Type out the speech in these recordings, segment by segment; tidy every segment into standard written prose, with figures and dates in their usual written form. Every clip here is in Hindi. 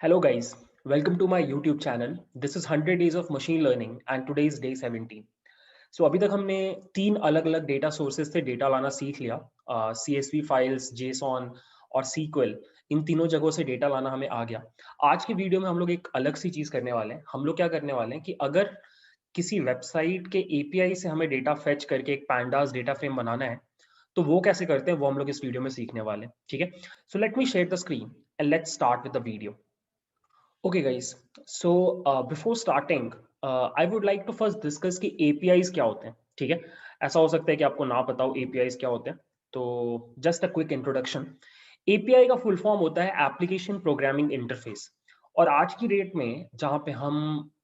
Hello guys, welcome to my YouTube channel. This is 100 days of machine learning and today is day 17. So अभी तक हमने तीन अलग अलग डेटा सोर्सेज से डेटा लाना सीख लिया। CSV फाइल्स, JSON और SQL, इन तीनों जगहों से डेटा लाना हमें आ गया। आज की वीडियो में हम लोग एक अलग सी चीज़ करने वाले हैं। हम लोग क्या करने वाले हैं कि अगर किसी वेबसाइट के API से हमें डेटा फेच करके एक pandas डेटा फ्रेम बनाना है, तो वो कैसे करते हैं वो हम लोग इस वीडियो में सीखने वाले हैं। ठीक है, so let me share the screen and let's start with the video. Okay, guys. So before starting, I would like to first discuss कि APIs क्या होते हैं. ठीक है, ऐसा हो सकता है कि आपको ना पता हो APIs क्या होते हैं. तो just a quick introduction. API का फुल फॉर्म होता है एप्लीकेशन प्रोग्रामिंग इंटरफेस। और आज की डेट में जहाँ पे हम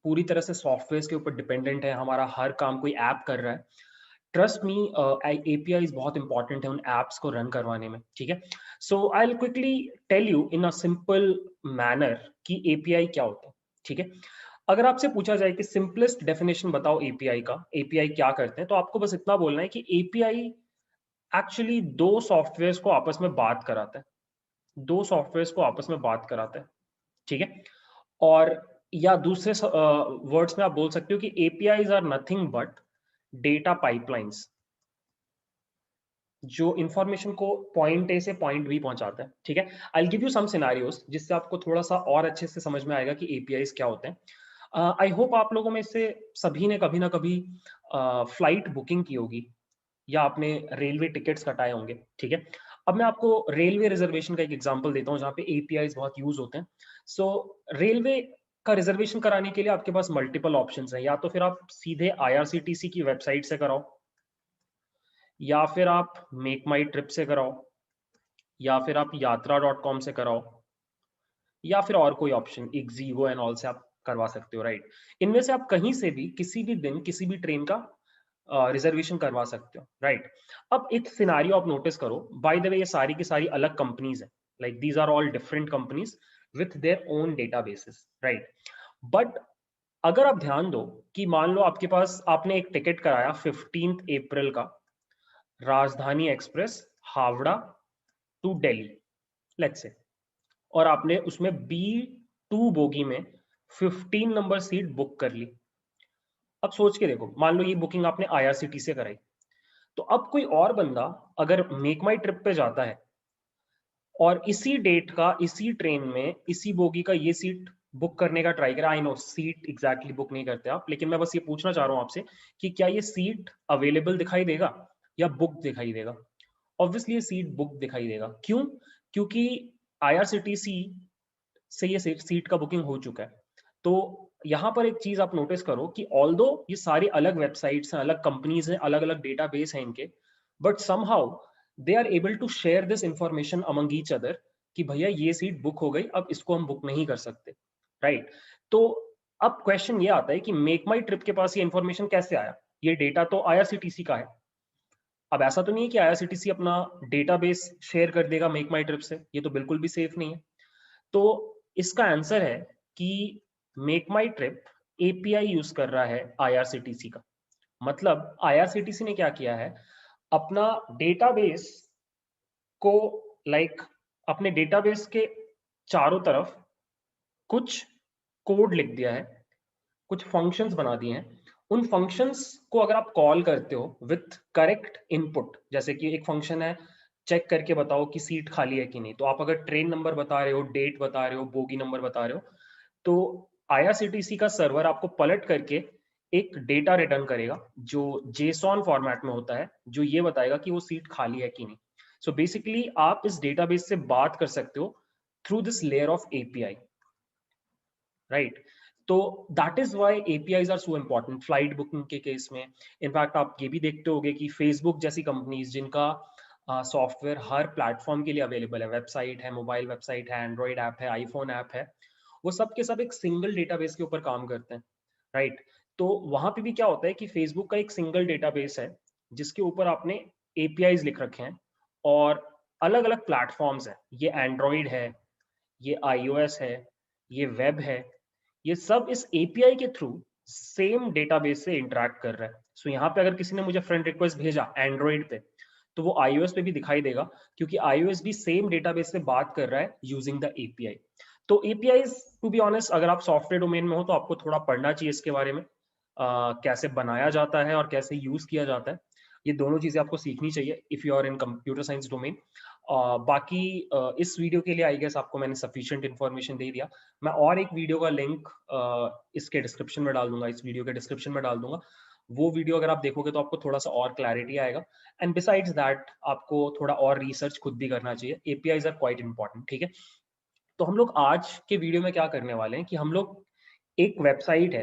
पूरी तरह से सॉफ्टवेयर के ऊपर डिपेंडेंट है, हमारा हर काम कोई ऐप कर रहा है, ट्रस्ट मी, APIs बहुत इंपॉर्टेंट है उन एप्स को रन करवाने में। ठीक है, so I will quickly tell you in a simple manner कि एपीआई क्या होता है। ठीक है, अगर आपसे पूछा जाए कि सिंपलेस्ट डेफिनेशन बताओ एपीआई का, एपीआई क्या करते हैं, तो आपको बस इतना बोलना है कि एपीआई एक्चुअली दो सॉफ्टवेयर्स को आपस में बात कराता है। दो सॉफ्टवेयर्स को आपस में बात कराता है। ठीक है, और या दूसरे वर्ड्स में आप बोल सकते हो कि APIs are nothing but data pipelines जो इंफॉर्मेशन को पॉइंट ए से पॉइंट बी पहुंचाता है। ठीक है, I give you some scenarios जिससे आपको थोड़ा सा और अच्छे से समझ में आएगा कि एपीआईज क्या होते हैं। आई होप आप लोगों में से सभी ने कभी ना कभी फ्लाइट बुकिंग की होगी या आपने रेलवे टिकट्स कटाए होंगे। ठीक है, अब मैं आपको रेलवे रिजर्वेशन का एक एग्जांपल देता हूँ जहाँ पे एपीआईज बहुत यूज होते हैं। सो रेलवे का रिजर्वेशन कराने के लिए आपके पास मल्टीपल ऑप्शंस हैं। या तो फिर आप सीधे आईआरसीटीसी की वेबसाइट से कराओ, या फिर आप मेक माई ट्रिप से कराओ, या फिर आप yatra.com से कराओ, या फिर और कोई ऑप्शन ixigo एंड ऑल से आप करवा सकते हो। राइट, इनमें से आप कहीं से भी किसी भी दिन किसी भी ट्रेन का रिजर्वेशन करवा सकते हो। राइट, अब एक सिनारियो आप नोटिस करो। बाय द वे, ये सारी की सारी अलग कंपनीज है। Like these are all different companies with their own databases. Right, but अगर आप ध्यान दो कि मान लो आपके पास, आपने एक टिकट कराया 15 अप्रैल का, Rajdhani express, Howrah to Delhi, let's say, और आपने उसमें B2 बोगी में 15 नंबर सीट बुक कर ली। अब सोच के देखो, मान लो ये बुकिंग आपने आईआरसीटी से कराई, तो अब कोई और बंदा अगर मेक माई ट्रिप पे जाता है और इसी डेट का, इसी ट्रेन में, इसी बोगी का ये सीट बुक करने का ट्राई करा, I know seat exactly book नहीं करते आप, लेकिन मैं बस ये पूछना चाह रहा हूं आपसे कि क्या ये सीट अवेलेबल दिखाई देगा या बुक दिखाई देगा? ऑब्वियसली ये सीट बुक दिखाई देगा। क्यों? क्योंकि आईआरसीटीसी से ये सीट का बुकिंग हो चुका है। तो यहाँ पर एक चीज आप नोटिस करो कि ऑल्दो ये सारी अलग वेबसाइट्स हैं, अलग कंपनीज हैं, अलग अलग डेटाबेस हैं इनके, but somehow they are able to share this information among each other कि भैया ये सीट बुक हो गई, अब इसको हम बुक नहीं कर सकते। राइट, तो अब क्वेश्चन ये आता है कि मेक माई ट्रिप के पास ये इंफॉर्मेशन कैसे आया? ये डेटा तो आईआरसीटीसी का है। अब ऐसा तो नहीं है कि आईआरसीटीसी अपना डेटाबेस शेयर कर देगा मेक माई ट्रिप से, ये तो बिल्कुल भी सेफ नहीं है। तो इसका आंसर है कि मेक माई ट्रिप एपीआई यूज कर रहा है आईआरसीटीसी का। मतलब आईआरसीटीसी ने क्या किया है, अपना डेटाबेस को, लाइक अपने डेटाबेस के चारों तरफ कुछ कोड लिख दिया है, कुछ फंक्शंस बना दिए हैं। उन फंक्शंस को अगर आप कॉल करते हो विथ करेक्ट इनपुट, जैसे कि एक फंक्शन है चेक करके बताओ कि सीट खाली है कि नहीं, तो आप अगर ट्रेन नंबर बता रहे हो, डेट बता रहे हो, बोगी नंबर बता रहे हो, तो आईआरसीटीसी का सर्वर आपको पलट करके एक डेटा रिटर्न करेगा जो जेसॉन फॉर्मेट में होता है, जो ये बताएगा कि वो सीट खाली है कि नहीं। सो बेसिकली आप इस डेटाबेस से बात कर सकते हो through this layer of API. Right, तो that is why APIs are so important flight booking के केस में। इनफैक्ट आप ये भी देखते होंगे कि फेसबुक जैसी कंपनीज जिनका सॉफ्टवेयर हर प्लेटफॉर्म के लिए अवेलेबल है, वेबसाइट है, मोबाइल वेबसाइट है, एंड्रॉइड ऐप है, आईफोन ऐप है, वो सब के सब एक सिंगल डेटाबेस के ऊपर काम करते हैं। राइट, तो वहां पे भी क्या होता है कि फेसबुक का एक सिंगल डेटाबेस है जिसके ऊपर आपने एपीआईज लिख रखे हैं, और अलग अलग प्लेटफॉर्म्स हैं, ये एंड्रॉइड है, ये आईओएस है, ये वेब है, ये सब इस एपीआई के थ्रू सेम डेटाबेस से इंटरेक्ट कर रहा है। सो यहाँ पे अगर किसी ने मुझे फ्रेंड रिक्वेस्ट भेजा एंड्रॉइड पे, तो वो iOS पे भी दिखाई देगा, क्योंकि iOS भी सेम डेटाबेस से बात कर रहा है यूजिंग द एपीआई। तो एपीआईज टू बी ऑनेस्ट, अगर आप सॉफ्टवेयर डोमेन में हो तो आपको थोड़ा पढ़ना चाहिए इसके बारे में, कैसे बनाया जाता है और कैसे यूज किया जाता है। ये दोनों चीजें आपको सीखनी चाहिए if you are in computer science domain. बाकी इस वीडियो के लिए आई गेस आपको मैंने सफिशिएंट इन्फॉर्मेशन दे दिया। मैं और एक वीडियो का लिंक इसके डिस्क्रिप्शन में डाल दूंगा, इस वीडियो के डिस्क्रिप्शन में डाल दूंगा। वो वीडियो अगर आप देखोगे तो आपको थोड़ा सा और क्लैरिटी आएगा। एंड बिसाइड्स दैट आपको थोड़ा और रिसर्च खुद भी करना चाहिए। एपीआईज आर क्वाइट इंपॉर्टेंट, ठीक है। तो हम लोग आज के वीडियो में क्या करने वाले हैं कि हम लोग एक वेबसाइट है,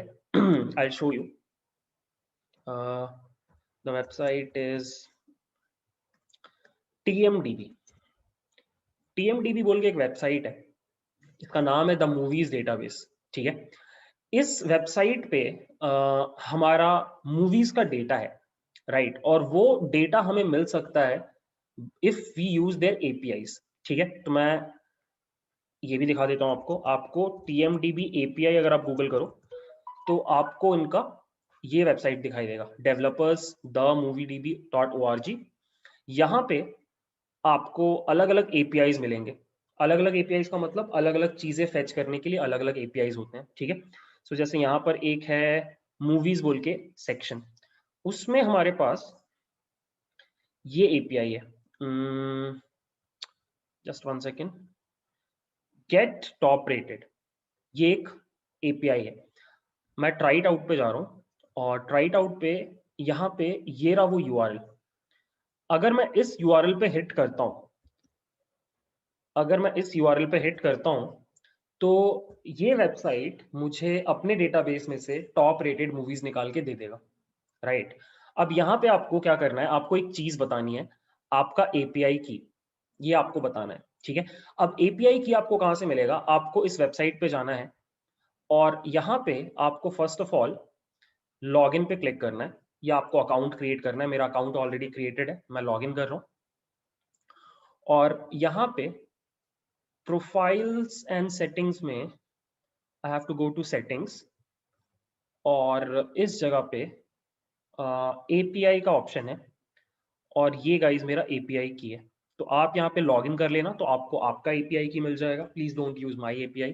I show you, the website is TMDB। TMDB बोल के एक वेबसाइट है, इसका नाम है द मूवीज डेटाबेस, ठीक है। इस वेबसाइट पे हमारा मूवीज का डेटा है, राइट, और वो डेटा हमें मिल सकता है if we use their APIs, ठीक है। तो मैं ये भी दिखा देता हूं आपको TMDB API अगर आप गूगल करो तो आपको इनका ये वेबसाइट दिखाई देगा, developers.themoviedb.org। यहाँ पे आपको अलग अलग एपीआईज मिलेंगे। अलग अलग एपीआईज का मतलब अलग अलग चीजें फेच करने के लिए अलग अलग एपीआईज होते हैं, ठीक है। सो जैसे यहाँ पर एक है मूवीज बोल के सेक्शन, उसमें हमारे पास ये एपीआई है, just one second, get top rated, ये एक एपीआई है। मैं ट्राइट आउट पे जा रहा हूँ और ट्राइट आउट पे यहाँ पे ये रहा वो यूआरएल। अगर मैं इस यूआरएल पे हिट करता हूँ, अगर मैं इस यूआरएल पे हिट करता हूँ तो ये वेबसाइट मुझे अपने डेटाबेस में से टॉप रेटेड मूवीज निकाल के दे देगा, राइट। अब यहाँ पे आपको क्या करना है, आपको एक चीज बतानी है, आपका एपीआई की, ये आपको बताना है, ठीक है। अब एपीआई की आपको कहाँ से मिलेगा, आपको इस वेबसाइट पे जाना है और यहाँ पे आपको फर्स्ट ऑफ ऑल लॉगिन पे क्लिक करना है या आपको अकाउंट क्रिएट करना है। मेरा अकाउंट ऑलरेडी क्रिएटेड है, मैं लॉगिन कर रहा हूँ और यहाँ पे प्रोफाइल्स एंड सेटिंग्स में I have to go to settings और इस जगह पे एपीआई का ऑप्शन है और ये गाइज मेरा एपीआई की है। तो आप यहाँ पे लॉगिन कर लेना तो आपको आपका एपीआई की मिल जाएगा। Please don't use my API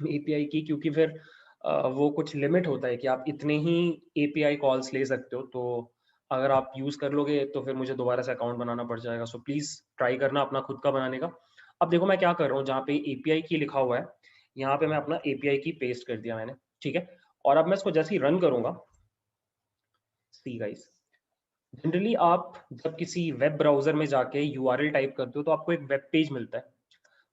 API की, क्योंकि फिर वो कुछ लिमिट होता है कि आप इतने ही एपीआई कॉल्स ले सकते हो। तो अगर आप यूज कर लोगे तो फिर मुझे दोबारा से अकाउंट बनाना पड़ जाएगा। सो प्लीज ट्राई करना अपना खुद का बनाने का। अब देखो मैं क्या कर रहा हूँ, जहाँ पे एपीआई की लिखा हुआ है यहाँ पे मैं अपना एपीआई की पेस्ट कर दिया मैंने, ठीक है। और अब मैं इसको जैसे ही रन करूंगा, सी गाइस, जनरली आप जब किसी वेब ब्राउजर में जाके यूआरएल टाइप करते हो तो आपको एक वेब पेज मिलता है,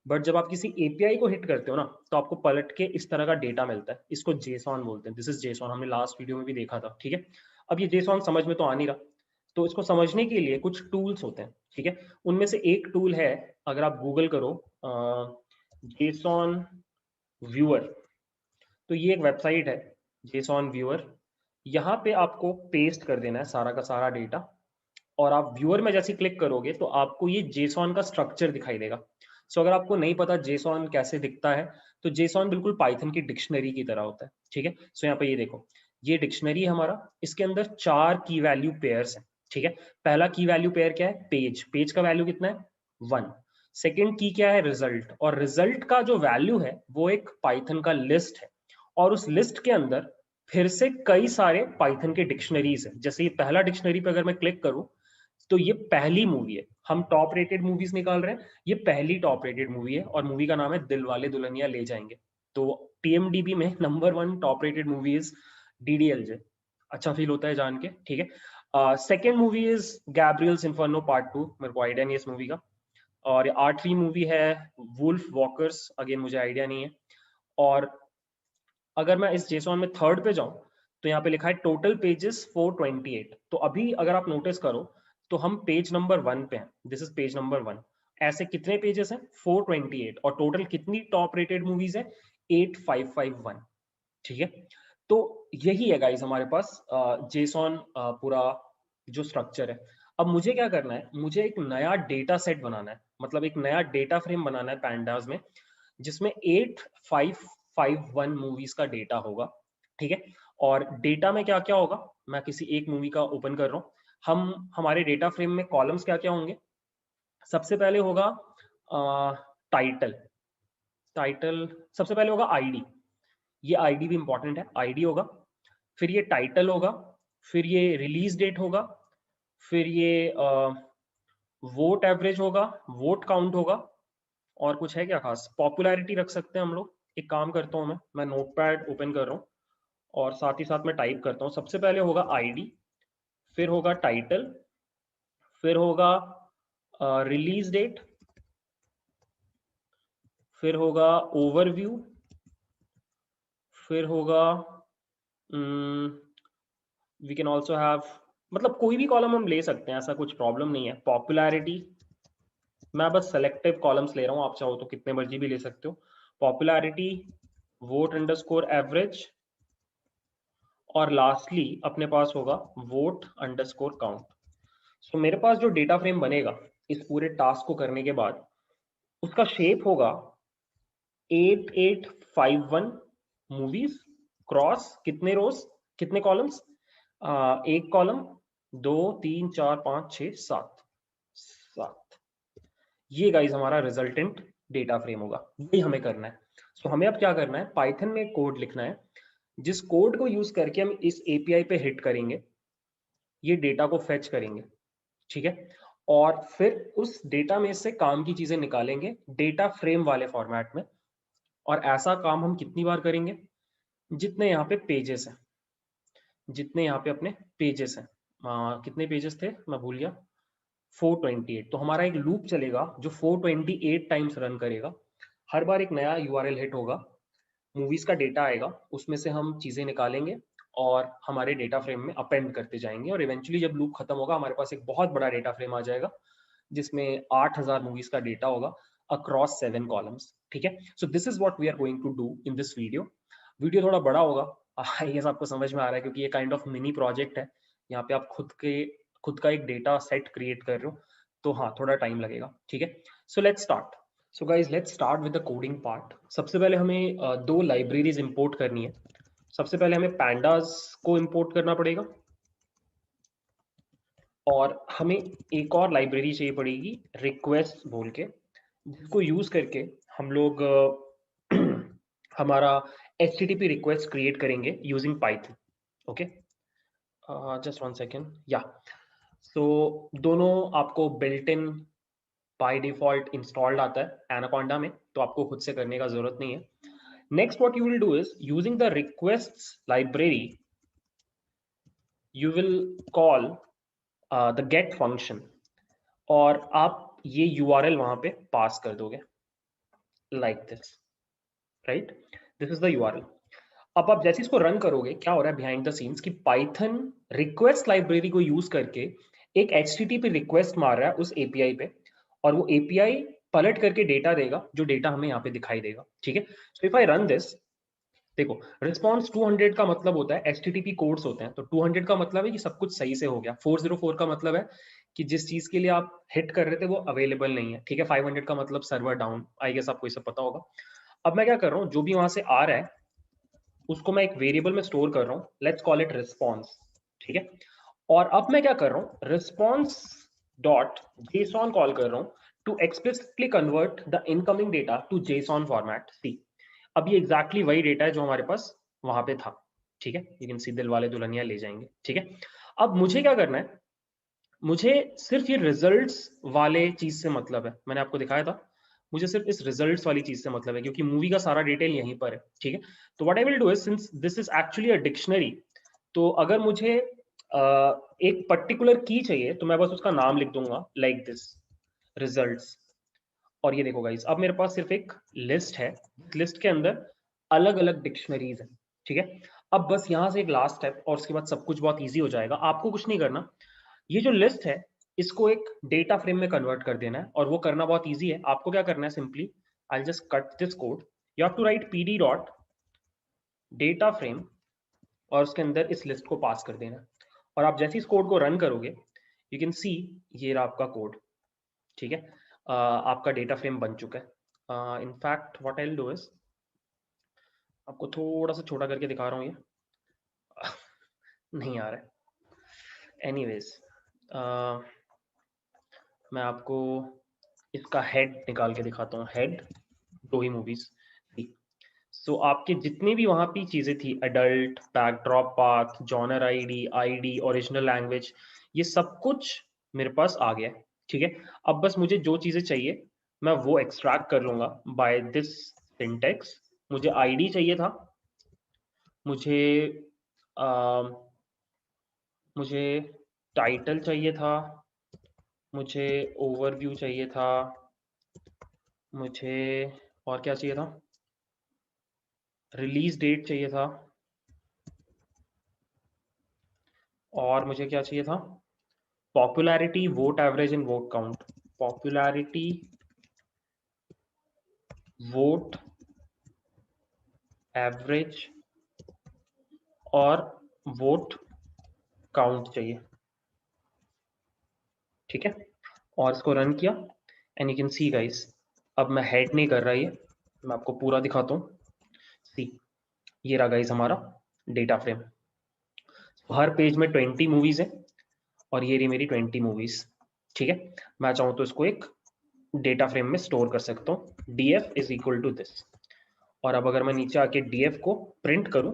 बट जब आप किसी एपीआई को हिट करते हो ना तो आपको पलट के इस तरह का डेटा मिलता है। इसको जेसॉन बोलते हैं, दिस इज जेसॉन, हमने लास्ट वीडियो में भी देखा था, ठीक है। अब ये जेसॉन समझ में तो आ नहीं रहा, तो इसको समझने के लिए कुछ टूल्स होते हैं, ठीक है। उनमें से एक टूल है, अगर आप गूगल करो जेसॉन व्यूअर, तो ये एक वेबसाइट है जेसॉन व्यूअर। यहाँ पे आपको पेस्ट कर देना है सारा का सारा डेटा और आप व्यूअर में जैसे क्लिक करोगे तो आपको ये जेसॉन का स्ट्रक्चर दिखाई देगा। सो अगर आपको नहीं पता जेसॉन कैसे दिखता है, तो जेसॉन बिल्कुल पाइथन की डिक्शनरी की तरह होता है, ठीक है। सो यहाँ पे ये देखो, ये डिक्शनरी है हमारा, इसके अंदर 4 की वैल्यू पेयर्स हैं, ठीक है। पहला की वैल्यू पेयर क्या है, पेज, पेज का वैल्यू कितना है 1। सेकेंड की क्या है, रिजल्ट, और रिजल्ट का जो वैल्यू है वो एक पाइथन का लिस्ट है और उस लिस्ट के अंदर फिर से कई सारे पाइथन के डिक्शनरीज है। जैसे ये पहला डिक्शनरी पे अगर मैं क्लिक करूं तो ये पहली मूवी है, हम टॉप रेटेड मूवीज निकाल रहे हैं, ये पहली टॉप रेटेड मूवी है और मूवी का नाम है दिल वाले दुल्हनिया ले जाएंगे। तो टीएमडीबी में number 1 top rated movie is DDLJ. अच्छा फील होता है जान के, ठीक है। Second movie is Gabriel's Inferno part 2, मेरे को आइडिया नहीं है इस मूवी का। और 8वीं मूवी है वुल्फ वॉकर्स, अगेन मुझे आइडिया नहीं है। और अगर मैं इस जेसॉन में थर्ड पे जाऊं तो यहाँ पे लिखा है टोटल पेजेस 428। तो अभी अगर आप नोटिस करो तो हम पेज नंबर 1 पे हैं, दिस इज पेज नंबर 1। ऐसे कितने पेजेस हैं, 428, और टोटल कितनी टॉप रेटेड मूवीज है, 8551, ठीक है। तो यही है गाइस हमारे पास जेसॉन पूरा जो स्ट्रक्चर है। अब मुझे क्या करना है, मुझे एक नया डेटा सेट बनाना है, मतलब एक नया डेटा फ्रेम बनाना है पैंडास में, जिसमें 8551 मूवीज का डेटा होगा, ठीक है। और डेटा में क्या क्या होगा, मैं किसी एक मूवी का ओपन कर रहा हूँ। हम हमारे डेटा फ्रेम में कॉलम्स क्या क्या होंगे, सबसे पहले होगा टाइटल, टाइटल सबसे पहले होगा आईडी, ये आईडी भी इंपॉर्टेंट है, आईडी होगा, फिर ये टाइटल होगा, फिर ये रिलीज डेट होगा, फिर ये वोट एवरेज होगा, वोट काउंट होगा, और कुछ है क्या खास? पॉपुलैरिटी रख सकते हैं हम लोग। एक काम करता हूँ, मैं नोटपैड ओपन कर रहा हूँ और साथ ही साथ मैं टाइप करता हूँ। सबसे पहले होगा आईडी, फिर होगा टाइटल, फिर होगा रिलीज डेट, फिर होगा ओवरव्यू, फिर होगा वी कैन ऑल्सो हैव, मतलब कोई भी कॉलम हम ले सकते हैं, ऐसा कुछ प्रॉब्लम नहीं है। पॉपुलैरिटी, मैं बस सेलेक्टिव कॉलम्स ले रहा हूँ, आप चाहो तो कितने मर्जी भी ले सकते हो। पॉपुलैरिटी, वोट अंडरस्कोर एवरेज, और लास्टली अपने पास होगा वोट अंडरस्कोर काउंट। सो मेरे पास जो डेटा फ्रेम बनेगा इस पूरे टास्क को करने के बाद, उसका शेप होगा 8851 मूवीज क्रॉस कितने रोज, कितने कॉलम्स, एक कॉलम, 2 3 4 5 6 7 7। ये गाइस हमारा रिजल्टेंट डेटा फ्रेम होगा, यही हमें करना है। सो हमें अब क्या करना है, पाइथन में कोड लिखना है जिस कोड को यूज करके हम इस एपीआई पे हिट करेंगे, ये डेटा को फेच करेंगे, ठीक है, और फिर उस डेटा में से काम की चीजें निकालेंगे डेटा फ्रेम वाले फॉर्मेट में। और ऐसा काम हम कितनी बार करेंगे, जितने यहाँ पे पेजेस हैं, जितने यहाँ पे अपने पेजेस हैं, कितने पेजेस थे मैं भूल गया, 428। तो हमारा एक लूप चलेगा जो 428 टाइम्स रन करेगा। हर बार एक नया यूआरएल हिट होगा, मूवीज का डेटा आएगा, उसमें से हम चीजें निकालेंगे और हमारे डेटा फ्रेम में अपेंड करते जाएंगे, और इवेंचुअली जब लूप खत्म होगा हमारे पास एक बहुत बड़ा डेटा फ्रेम आ जाएगा जिसमें 8000 मूवीज का डेटा होगा अक्रॉस 7 कॉलम्स, ठीक है। So this is what we are going to do in this video. Video थोड़ा बड़ा होगा, आई गेस आपको समझ में आ रहा है, क्योंकि ये काइंड ऑफ मिनी प्रोजेक्ट है। यहाँ पे आप खुद का एक डेटा सेट क्रिएट कर रहे हो, तो हाँ थोड़ा टाइम लगेगा, ठीक है। So let's start. So guys let's start with the coding part. सबसे पहले हमें दो लाइब्रेरीज इंपोर्ट करनी है। सबसे पहले हमें पैंडास को इंपोर्ट करना पड़ेगा, और हमें एक और लाइब्रेरी चाहिए पड़ेगी रिक्वेस्ट बोल के, जिसको यूज करके हम लोग हमारा HTTP रिक्वेस्ट क्रिएट करेंगे using Python. Okay, just one second, या सो दोनों आपको built in by default installed आता है एनाकोंडा में, तो आपको खुद से करने का जरूरत नहीं है। Next what you will do is using the requests library you will call the get function, और आप ये यूआरएल वहां पे पास कर दोगे like this, right, this is the URL. अब आप जैसे इसको रन करोगे, क्या हो रहा है बिहाइंड द सीन्स कि पाइथन रिक्वेस्ट लाइब्रेरी को यूज करके एक HTTP रिक्वेस्ट मार रहा है उस एपीआई पे, और वो एपीआई पलट करके डेटा देगा, जो डेटा हमें यहाँ पे दिखाई देगा, ठीक है। So if I run this, देखो रिस्पॉन्स 200 का मतलब होता है HTTP कोड्स होते हैं, तो 200 का मतलब है कि सब कुछ सही से हो गया। 404 का मतलब है कि जिस चीज के लिए आप हिट कर रहे थे वो अवेलेबल नहीं है, ठीक है। 500 का मतलब सर्वर डाउन, आई गेस आपको ये सब पता होगा। अब मैं क्या कर रहा हूँ, जो भी वहां से आ रहा है उसको मैं एक वेरिएबल में स्टोर कर रहा हूँ, लेट्स कॉल इट रिस्पॉन्स, ठीक है। और अब मैं क्या कर रहा हूँ, रिस्पॉन्स डॉट जेसॉन कॉल कर रहा हूँ to explicitly convert the incoming data to JSON format. See, अब ये एग्जैक्टली वही डेटा है जो हमारे पास वहां पे था, ठीक है। यू कैन सी दिल वाले दुल्हनिया ले जाएंगे, ठीक है। अब मुझे क्या करना है, मुझे सिर्फ ये रिजल्ट्स वाले चीज से मतलब है, मैंने आपको दिखाया था, मुझे सिर्फ इस रिजल्ट्स वाली चीज से मतलब है, क्योंकि मूवी का सारा डिटेल यहीं पर है, ठीक है। तो what I will do is, since this is actually a dictionary, तो अगर मुझे एक पर्टिकुलर की चाहिए तो मैं बस उसका नाम लिख दूंगा लाइक दिस, रिजल्ट्स। और ये देखो गाइस, अब मेरे पास सिर्फ एक लिस्ट है, लिस्ट के अंदर अलग अलग डिक्शनरीज है, ठीक है। अब बस यहां से एक लास्ट स्टेप, और उसके बाद सब कुछ बहुत ईजी हो जाएगा। आपको कुछ नहीं करना, ये जो लिस्ट है इसको एक डेटा फ्रेम में कन्वर्ट कर देना है, और वो करना बहुत इजी है। आपको क्या करना है, simply I just cut this code, you have to write pd dot data frame, और उसके अंदर इस लिस्ट को पास कर देना। और आप जैसे इस कोड को रन करोगे, यू कैन सी ये रहा आपका कोड, ठीक है। आपका डेटा फ्रेम बन चुका है। In fact what I will do is, आपको थोड़ा सा छोटा करके दिखा रहा हूँ, ये नहीं आ रहा है। एनीवेज, मैं आपको इसका हेड निकाल के दिखाता हूँ, हेड दो ही मूवीज, सो आपके जितने भी वहां पे चीजें थी, adult, backdrop path, genre ID, original language, ये सब कुछ मेरे पास आ गया है। ठीक है, अब बस मुझे जो चीजें चाहिए मैं वो एक्सट्रैक्ट कर लूंगा बाय दिस सिंटेक्स। मुझे आईडी चाहिए था, मुझे मुझे टाइटल चाहिए था, मुझे ओवरव्यू चाहिए था, मुझे और क्या चाहिए था, रिलीज डेट चाहिए था, और मुझे क्या चाहिए था, popularity, vote average and vote count. Popularity, vote average और वोट काउंट चाहिए। ठीक है, और इसको रन किया and you can see guys, अब मैं हेड नहीं कर रहा, ये मैं आपको पूरा दिखाता हूँ। सी, ये रहा गाइस हमारा डेटा फ्रेम। हर पेज में 20 मूवीज है और ये रही मेरी 20 मूवीज। ठीक है, मैं चाहूँ तो इसको एक डेटा फ्रेम में स्टोर कर सकता हूँ, df is equal to this. और अब अगर मैं नीचे आके df को प्रिंट करूं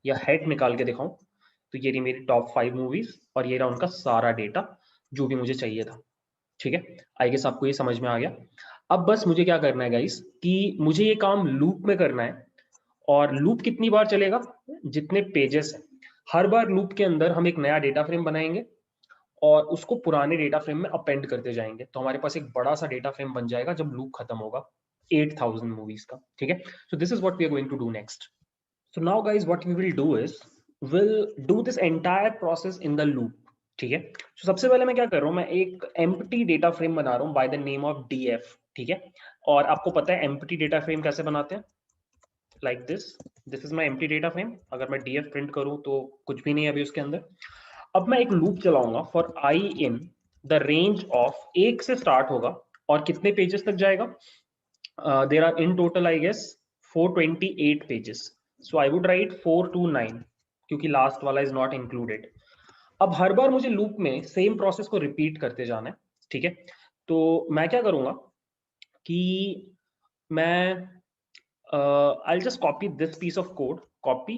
या हेड निकाल के दिखाऊं, तो ये रही मेरी टॉप 5 मूवीज और ये रहा उनका सारा डेटा जो भी मुझे चाहिए था। ठीक है, आई गेस आपको ये समझ में आ गया। अब बस मुझे क्या करना है गाइस, कि मुझे ये काम लूप में करना है। और लूप कितनी बार चलेगा, जितने पेजेस हैं। हर बार लूप के अंदर हम एक नया डेटा फ्रेम बनाएंगे और उसको पुराने डेटा फ्रेम में अपेंड करते जाएंगे, तो हमारे पास एक बड़ा सा डेटा फ्रेम बन जाएगा जब लूप खत्म होगा 8000 मूवीज का। ठीक है, so this is what we are going to do next. So now guys, what we will do is we'll do this entire process in the loop. ठीक है, so सबसे पहले मैं क्या कर रहा हूँ, मैं एक empty डेटा फ्रेम बना रहा हूँ by the name of df। ठीक है, और आपको पता है empty डेटा फ्रेम कैसे बनाते हैं, like this is my empty data frame. अगर मैं df प्रिंट करूँ तो कुछ भी नहीं है अभी उसके अंदर। अब मैं एक लूप चलाऊंगा for i in the range of, एक से स्टार्ट होगा और कितने पेजेस तक जाएगा, there are in total I guess 428 pages. So I would write 4 to 9 क्योंकि लास्ट वाला इज नॉट इंक्लूडेड। अब हर बार मुझे लूप में सेम प्रोसेस को रिपीट करते जाना है। ठीक है, तो मैं क्या करूंगा कि मैं I just copy this piece of code, copy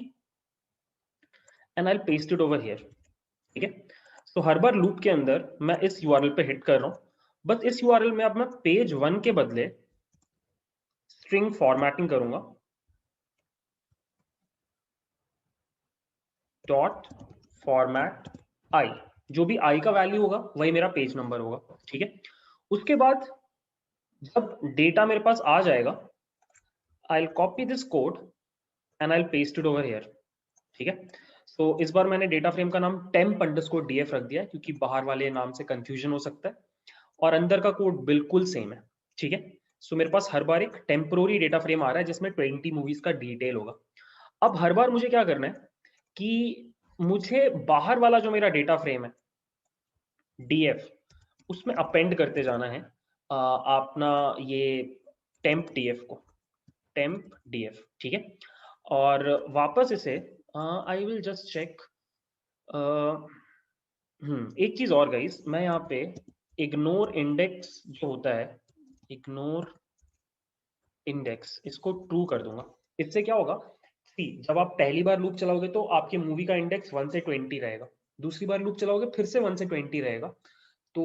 and I paste it over here. ठीक है, तो हर बार लूप के अंदर मैं इस यूआरएल पे हिट कर रहा हूं, बस इस यूआरएल में अब मैं पेज 1 के बदले स्ट्रिंग फॉर्मेटिंग करूंगा, डॉट फॉर्मेट आई। जो भी आई का वैल्यू होगा वही मेरा पेज नंबर होगा। ठीक है, उसके बाद जब डेटा मेरे पास आ जाएगा, I will copy this code and I will paste it over here. ठीक है, सो इस बार मैंने डेटा फ्रेम का नाम temp_df रख दिया है क्योंकि बाहर वाले नाम से कंफ्यूजन हो सकता है, और अंदर का कोड बिल्कुल सेम है। ठीक है, सो मेरे पास हर बार एक टेम्पोररी डेटा फ्रेम आ रहा है जिसमें 20 मूवीज का डिटेल होगा। अब हर बार मुझे क्या करना है कि मुझे बाहर वाला जो मेरा डेटा फ्रेम है df, उसमें अपेंड करते जाना है अपना ये temp df को, temp df। ठीक है, और वापस इसे आई विल जस्ट चेक। एक चीज और गाइस, मैं यहाँ पे इग्नोर इंडेक्स जो होता है, इग्नोर इंडेक्स, इसको ट्रू कर दूंगा। इससे क्या होगा, सी जब आप पहली बार लूप चलाओगे तो आपकी मूवी का इंडेक्स 1 से 20 रहेगा, दूसरी बार लूप चलाओगे फिर से 1 से 20 रहेगा, तो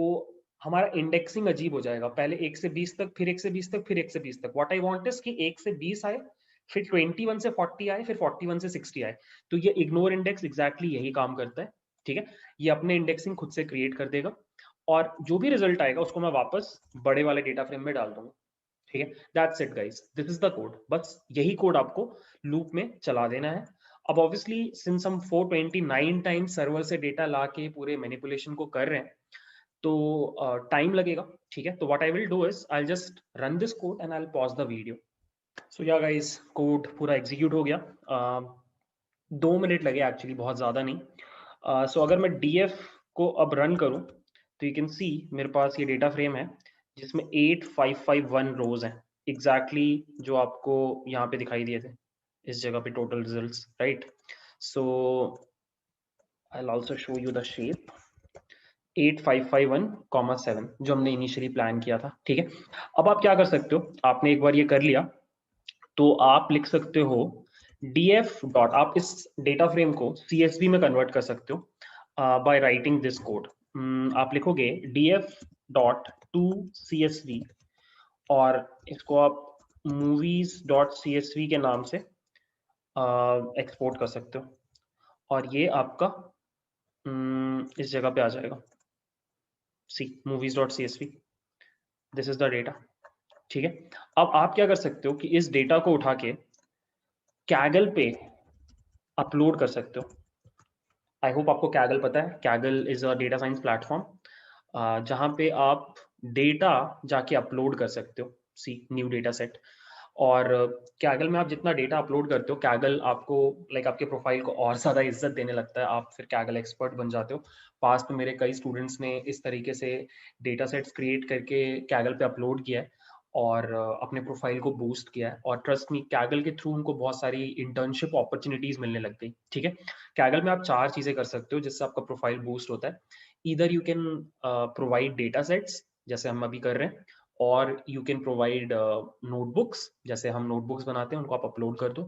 हमारा इंडेक्सिंग अजीब हो जाएगा, पहले 1 से 20 तक, फिर 1 से 20 तक, फिर 1 से 20 तक। व्हाट आई वांट इज कि 1 से 20 आए, फिर 21 से 40 आए, फिर 41 से 60 आए। तो ये इग्नोर इंडेक्स एग्जैक्टली यही काम करता है। ठीक है, ये अपने इंडेक्सिंग खुद से क्रिएट कर देगा और जो भी रिजल्ट आएगा उसको मैं वापस बड़े वाले डेटा फ्रेम में डाल दूंगा। ठीक है, that's it guys, this is the code. बस यही कोड आपको लूप में चला देना है। अब ऑब्वियसली सिंस हम 429 टाइम्स सर्वर से डेटा ला के पूरे मैनिपुलेशन को कर रहे हैं तो टाइम लगेगा। ठीक है, तो what I will do is I just run this code and I will pause the video. So yeah guys, code पूरा एग्जीक्यूट हो गया। 2 मिनट लगे एक्चुअली, बहुत ज्यादा नहीं। सो अगर मैं df को अब रन करूं तो यू कैन सी मेरे पास ये डेटा फ्रेम है जिसमें 8551 रोज हैं एग्जैक्टली, जो आपको यहाँ पे दिखाई दिए थे इस जगह पे total results, right. So I will also show you the shape 8551, 7 जो हमने इनिशियली प्लान किया था। ठीक है, अब आप क्या कर सकते हो, आपने एक बार ये कर लिया तो आप लिख सकते हो df डॉट, आप इस डेटा फ्रेम को CSV में कन्वर्ट कर सकते हो बाय राइटिंग दिस कोड। आप लिखोगे df डॉट टू CSV और इसको आप मूवीज डॉट CSV के नाम से एक्सपोर्ट कर सकते हो और ये आपका इस जगह पे आ जाएगा, see movies dot CSV, this is the data. ठीक है, अब आप क्या कर सकते हो कि इस डेटा को उठा के कैगल पे अपलोड कर सकते हो। आई होप आपको कैगल पता है, Kaggle is a data science platform जहां पे आप डेटा जाके अपलोड कर सकते हो, सी न्यू डेटा सेट। और कैगल में आप जितना डेटा अपलोड करते हो, कैगल आपको आपके प्रोफाइल को और ज़्यादा इज्जत देने लगता है, आप फिर कैगल एक्सपर्ट बन जाते हो। पास्ट में मेरे कई स्टूडेंट्स ने इस तरीके से डेटा सेट्स क्रिएट करके कैगल पे अपलोड किया है और अपने प्रोफाइल को बूस्ट किया है। और ट्रस्ट मी, कैगल के थ्रू उनको बहुत सारी इंटर्नशिप अपॉर्चुनिटीज मिलने लग गई। ठीक है, कैगल में आप 4 चीज़ें कर सकते हो जिससे आपका प्रोफाइल बूस्ट होता है। Either you can provide data sets जैसे हम अभी कर रहे हैं, और यू कैन प्रोवाइड नोटबुक्स, जैसे हम नोटबुक्स बनाते हैं उनको आप अपलोड कर दो।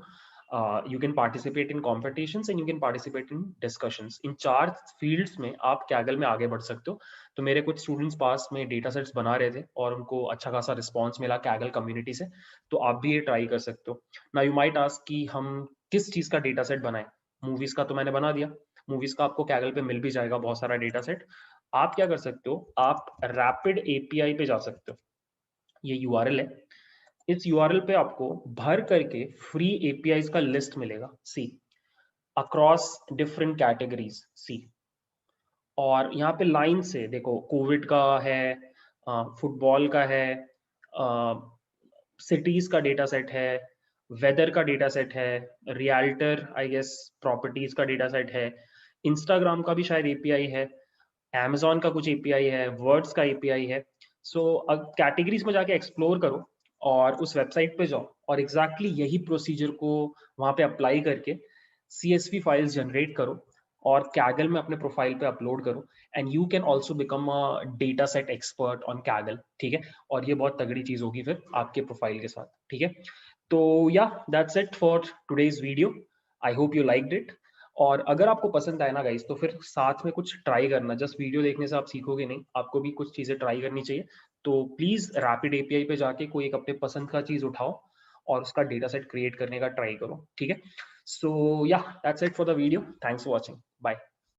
You can participate in competitions and you can participate in discussions. In 4 fields में आप कैगल में आगे बढ़ सकते हो। तो मेरे कुछ स्टूडेंट्स पास में डेटा सेट्स बना रहे थे और उनको अच्छा खासा रिस्पॉन्स मिला कैगल कम्युनिटी से, तो आप भी ये ट्राई कर सकते हो। नाउ यू माइट आस्क कि हम किस चीज़ का डेटा सेट बनाएं। मूवीज का तो मैंने बना दिया, मूवीज का आपको कैगल पे मिल भी जाएगा बहुत सारा डेटा सेट। आप क्या कर सकते हो, आप रैपिड API पे जा सकते हो, ये URL है। इस URL पे आपको भर करके फ्री APIs का लिस्ट मिलेगा, सी अक्रॉस डिफरेंट कैटेगरीज, सी। और यहाँ पे लाइन से देखो, कोविड का है, फुटबॉल का है, सिटीज का डेटा सेट है, वेदर का डेटा सेट है, रियल्टर आई गेस प्रॉपर्टीज का डेटा सेट है, इंस्टाग्राम का भी शायद API है, Amazon का कुछ API है, वर्ड्स का API है। सो अब कैटेगरीज में जाके एक्सप्लोर करो और उस वेबसाइट पे जाओ और एग्जैक्टली यही प्रोसीजर को वहां पे अप्लाई करके CSV फाइल्स जनरेट करो और कैगल में अपने प्रोफाइल पे अपलोड करो, and you can also become a data set expert on Kaggle. ठीक है, और ये बहुत तगड़ी चीज होगी फिर आपके प्रोफाइल के साथ। ठीक है, तो या that's it for today's video. I hope you liked it. और अगर आपको पसंद आए ना गाइस, तो फिर साथ में कुछ ट्राई करना। जस्ट वीडियो देखने से आप सीखोगे नहीं, आपको भी कुछ चीजें ट्राई करनी चाहिए। तो प्लीज रैपिड API पे जाके कोई एक अपने पसंद का चीज उठाओ और उसका डेटा सेट क्रिएट करने का ट्राई करो। ठीक है, so yeah that's it for the video. Thanks for watching, bye.